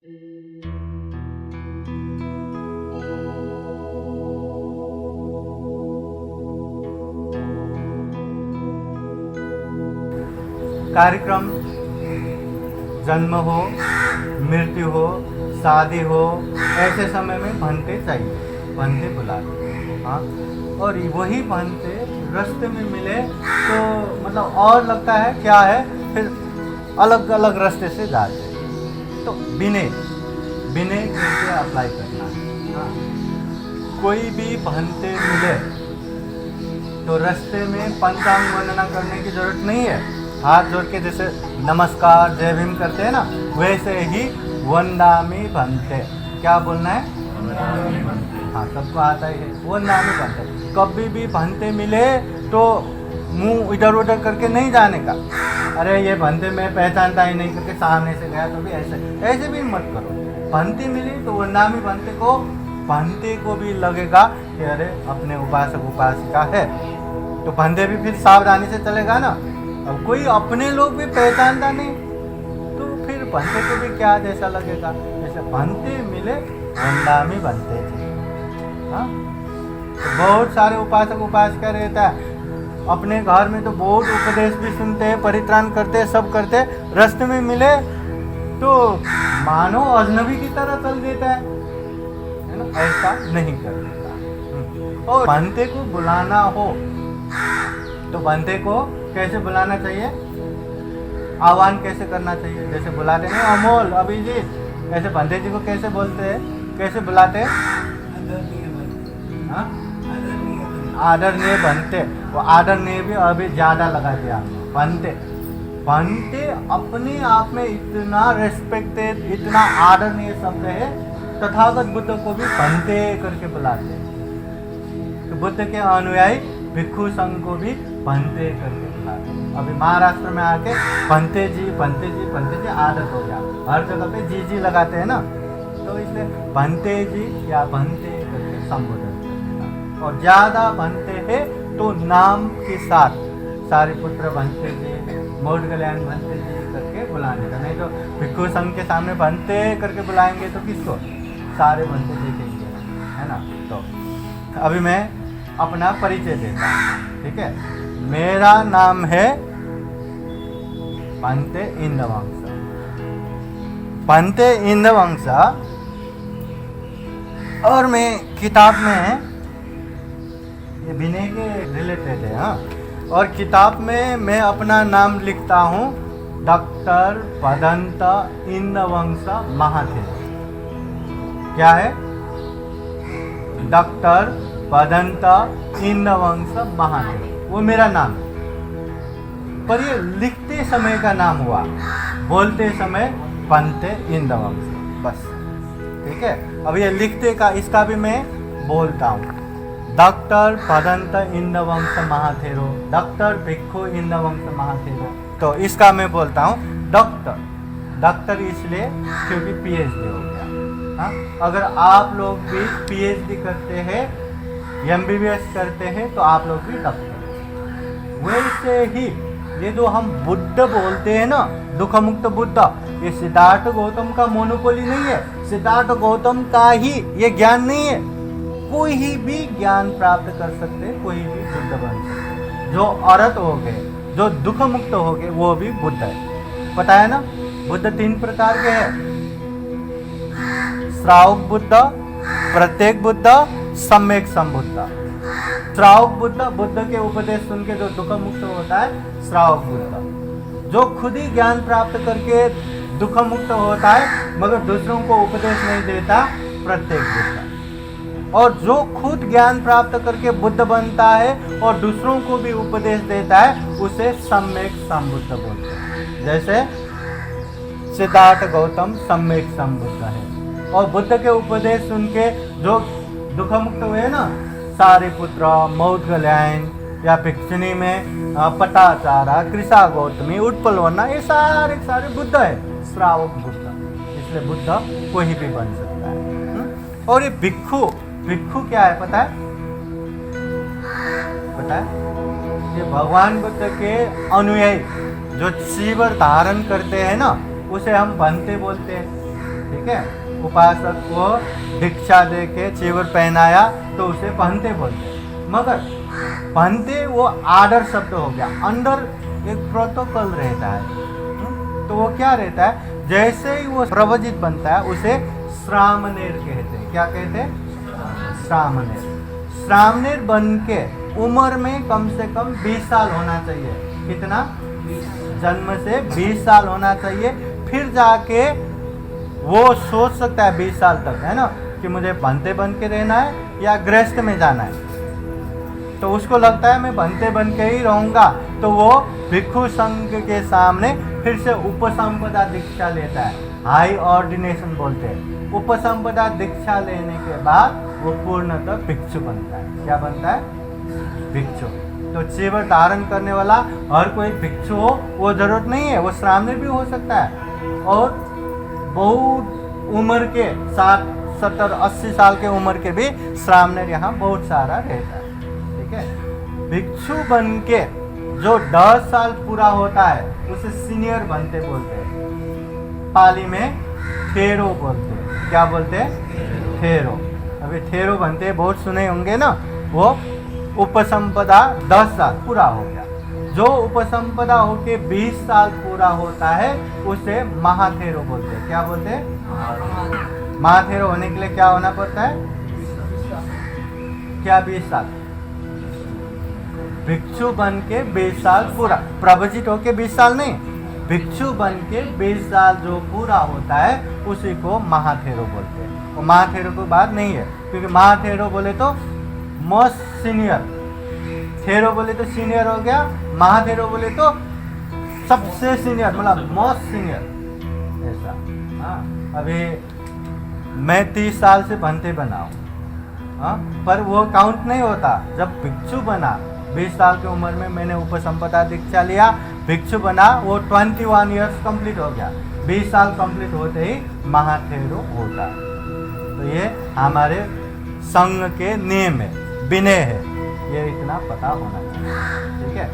कार्यक्रम जन्म हो, मृत्यु हो, शादी हो, ऐसे समय में भंते चाहिए, भंते बुलाते। हाँ, और वही भंते रास्ते में मिले तो मतलब और लगता है क्या है, फिर अलग अलग रास्ते से जाते हैं। तो विनय कैसे अप्लाई करना है। हाँ, कोई भी भंते मिले तो रास्ते में पंचांग वर्णना करने की जरूरत नहीं है। हाथ जोड़ के जैसे नमस्कार जय भीम करते हैं ना, वैसे ही वंदामि भंते, क्या बोलना है, हाँ सबको आता ही है, वंदामि भंते। कभी भी भंते मिले तो मुंह इधर उधर करके नहीं जाने का, अरे ये भंते में पहचानता ही नहीं करके सामने से गया, तो भी ऐसे भी मत करो। भंते मिली तो वंदामि भंते को भी लगेगा कि अरे अपने उपासक उपासिका है, तो भंते भी फिर सावधानी से चलेगा ना। अब कोई अपने लोग भी पहचानता नहीं तो फिर भंते को भी क्या जैसा लगेगा। जैसे भंते मिले वंदामि भंते थे। हाँ, तो बहुत सारे उपासक उपासिका रहता है, अपने घर में तो बहुत उपदेश भी सुनते हैं, परित्राण करते हैं, सब करते हैं, रास्ते में मिले तो मानो अजनबी की तरह चल देता है ना, ऐसा नहीं कर देता। और भंते को बुलाना हो तो भंते को कैसे बुलाना चाहिए, आह्वान कैसे करना चाहिए। जैसे बुलाते नहीं अमोल अभिजीत, ऐसे भंते जी को कैसे बोलते हैं, कैसे बुलाते हैं, आदरणीय भंते। वो आदरणीय भी अभी ज़्यादा लगा दिया, भंते अपने आप में इतना रेस्पेक्टेड, इतना आदरणीय शब्द है, तथागत बुद्ध को भी भंते करके बुलाते हैं। तो बुद्ध के अनुयायी भिक्षु संघ को भी भंते करके बुलाते हैं। अभी महाराष्ट्र में आके भंते जी आदत हो गया, हर जगह पे जी लगाते हैं ना, तो इसलिए भंते जी या भंते करके संबोधन करते हैं। और ज़्यादा भंते है तो नाम के साथ सारिपुत्र भंते जी, मोडगल्याण भंते जी करके बुलाने का, नहीं तो भिक्षु संघ के सामने भंते करके बुलाएंगे तो किसको, सारे भंते देखेंगे, है ना। तो अभी मैं अपना परिचय देता हूँ, ठीक है। मेरा नाम है भंते इंद्रवंश, और मैं किताब में ये विनय के रिलेटेड है। हाँ, और किताब में मैं अपना नाम लिखता हूँ डॉक्टर भदंत इंद्रवंश महाथेरो। क्या है, डॉक्टर भदंत इंद्रवंश महाथेरो, वो मेरा नाम है। पर ये लिखते समय का नाम हुआ, बोलते समय भंते इंद्रवंश, बस, ठीक है। अब ये लिखते का, इसका भी मैं बोलता हूँ, डॉक्टर भदंत इंद्रवंश महाथेरो, डॉक्टर भिक्षु इंद्रवंश महाथेरो। तो इसका मैं बोलता हूँ डॉक्टर इसलिए क्योंकि पीएचडी हो गया। हाँ, अगर आप लोग भी पीएचडी करते हैं, एमबीबीएस करते हैं, तो आप लोग भी डॉक्टर। वैसे ही ये जो हम बुद्ध बोलते हैं ना, दुख मुक्त बुद्ध, ये सिद्धार्थ गौतम का मोनोपोली नहीं है, सिद्धार्थ गौतम का ही ये ज्ञान नहीं है। कोई भी ज्ञान प्राप्त कर सकते, कोई भी बुद्ध बन सकते। जो अरहत हो गए, जो दुख मुक्त हो गए, वो भी बुद्ध है। पता है ना, बुद्ध 3 प्रकार के हैं, श्रावक बुद्ध, प्रत्येक बुद्ध, सम्यक संबुद्ध। श्रावक बुद्ध के उपदेश सुन के जो दुख मुक्त होता है, श्रावक बुद्ध। जो खुद ही ज्ञान प्राप्त करके दुख मुक्त होता है मगर दूसरों को उपदेश नहीं देता, प्रत्येक बुद्ध। और जो खुद ज्ञान प्राप्त करके बुद्ध बनता है और दूसरों को भी उपदेश देता है, उसे सम्यक संबुद्ध बोलते हैं। जैसे सिद्धार्थ गौतम सम्यक संबुद्ध है, और बुद्ध के उपदेश सुन के जो दुख मुक्त हुए ना, सारिपुत्र, मोदगल्याण या भिक्षुनी में पटाचारा, कृषा गौतमी, उत्पलवर्णा, ये सारे बुद्ध है, श्रावक बुद्ध। इसलिए बुद्ध कोई भी बन सकता है। और ये भिक्षु क्या है पता है? ये भगवान बुद्ध के अनुयायी जो चीवर धारण करते हैं ना, उसे हम भंते बोलते हैं। ठीक है। उपासक को दीक्षा दे के चीवर पहनाया तो उसे बहनते बोलते हैं। मगर बहनते वो आर्डर शब्द हो गया, अंडर एक प्रोटोकॉल रहता है। तो वो क्या रहता है, जैसे ही वो प्रवजित बनता है उसे श्रामणेर कहते हैं। क्या कहते हैं? श्रामणेर। श्रामणेर बन के उम्र में कम से कम 20 साल होना चाहिए। कितना? जन्म से 20 साल होना चाहिए। फिर जाके वो सोच सकता है 20 साल तक, है ना, कि मुझे बंते बन के रहना है या गृहस्थ में जाना है। तो उसको लगता है मैं बंते बन के ही रहूँगा, तो वो भिक्षु संघ के सामने फिर से उपसंपदा दीक्षा लेता है। हाई ऑर्डिनेशन बोलते हैं। उपसंपदा दीक्षा लेने के बाद वो पूर्णतः भिक्षु बनता है। क्या बनता है? भिक्षु। तो चीवर धारण करने वाला हर कोई भिक्षु हो वो जरूरत नहीं है, वो श्रामणेर भी हो सकता है। और बहुत उम्र के 60, 70, 80 साल के उम्र के भी श्रामणेर यहाँ बहुत सारा रहता है। ठीक है। भिक्षु बन के जो 10 साल पूरा होता है उसे सीनियर बनते बोलते हैं। पाली में थेरो बोलते हैं। क्या बोलते हैं? थेरो। अभी थेरो बनते बहुत सुने होंगे ना। वो उपसंपदा 10 साल पूरा हो गया। जो उपसंपदा होके 20 साल पूरा होता है उसे महाथेरो बोलते हैं। क्या बोलते हैं? महाथेरो होने के लिए क्या होना पड़ता है? क्या 20 साल? भिक्षु बन के 20 साल पूरा, प्रवजित होके 20 साल नहीं, भिक्षु बन के 20 साल जो पूरा होता है उसी को महाथेरो बोलते हैं। और महाथेरो को बात नहीं है, क्योंकि महाथेरो बोले तो मोस्ट सीनियर, थेरो बोले तो सीनियर हो गया, महाथेरो बोले तो सबसे सीनियर, मतलब मोस्ट सीनियर ऐसा। हाँ, अभी मैं 30 साल से बंते बनाऊँ, हाँ, पर वो काउंट नहीं होता। जब भिक्षु बना 20 साल की उम्र में मैंने उपसंपदा दीक्षा लिया, भिक्षु बना, वो 21 ईयर्स कंप्लीट हो गया। 20 साल कंप्लीट होते ही महाथेरो होता है। तो ये हमारे संघ के नियम है, विनय है, ये इतना पता होना चाहिए। ठीक है।